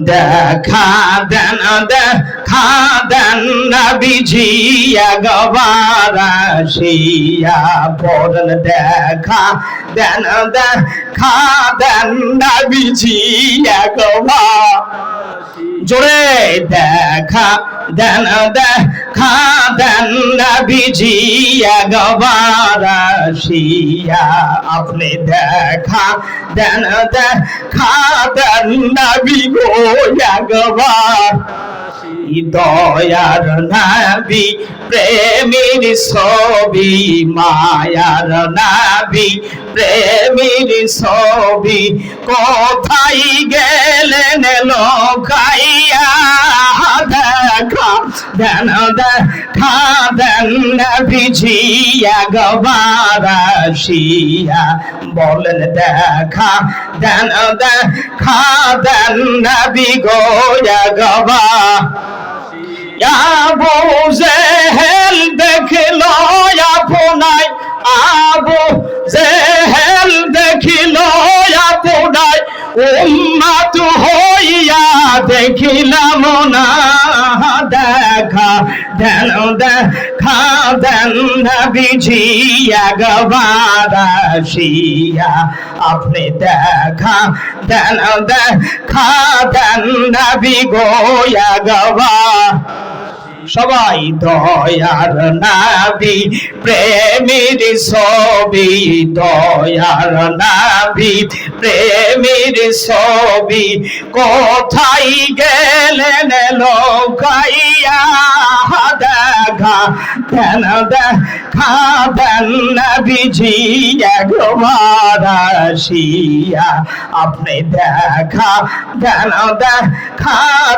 দেখা দেন নবীজি একবার আসিয়া পড়ন দেখা দেন নবীজি একবার জোরে দেখা দেন নবীজি একবার আসিয়া আপনি দেখা দেন নবী গো একবার দয়ার নবী প্রেমের ছবি মায়ার নবী প্রেমের ছবি কোথায় গেলেন লোকাইয়া দেখা দেন নবীজি একবার আসিয়া বলেন দেখা দেন নবী গো একবার আবু জেহেল দেখিল আপনায় আবু জেহেল দেখিল আপনায় উম্মত হইয়া দেখিলাম না দেখা দেন নবীজি একবার আসিয়া আপনি দেখা দেন নবী গো একবার সবাই দয়ার নবী প্রেমের ছবি দয়ার নবী প্রেমের ছবি কোথায় গেলেন লোকাইয়া দেখা দেন নবীজি একবার আসিয়া আপনি দেখা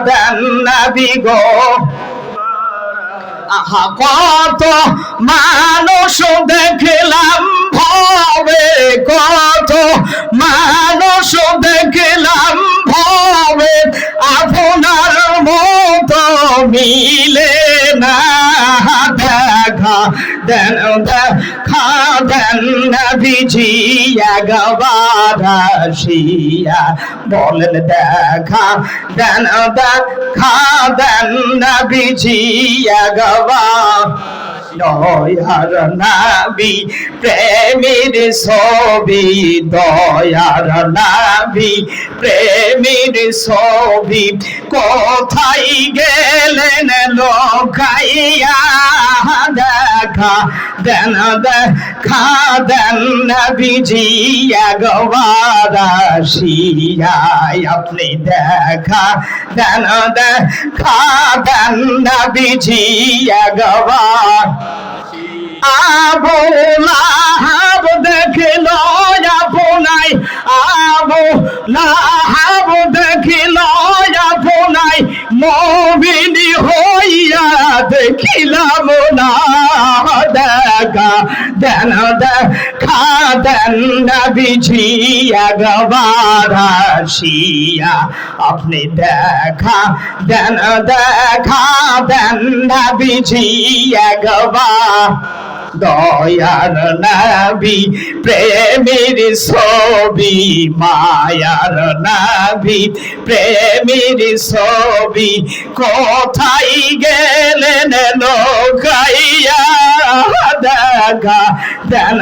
দেন নবী গো আহা কত মানুষ দেখলাম ভবে কত মানুষ দেখলাম ভবে আপনার মতো মিলে না দেখা দেন নবীজি একবার আসিয়া বলেন দেখা দেন নবীজি একবার দয়ার নবী প্রেমের ছবি দয়ার নবী প্রেমের ছবি কোথায় গেলেন লোকাইয়া দেখা দেন নবীজি একবার আসিয়া আপনি দেখা দেন নবীজি একবার আবু লাহাব দেখিল আপনায় আবু লাহাব দেখিল আপনায় মুমিন হইয়া দেখিলাম না দেখা দেন নবীজি একবার আসিয়া আপনি দেখা দেন নবীজি একবার দয়ার নবী প্রেমের ছবি মায়ার নবী প্রেমের ছবি কোথায় গেলেন লোকাইয়া দেখা দেন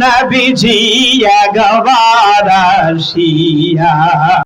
নবীজি একবার আসিয়া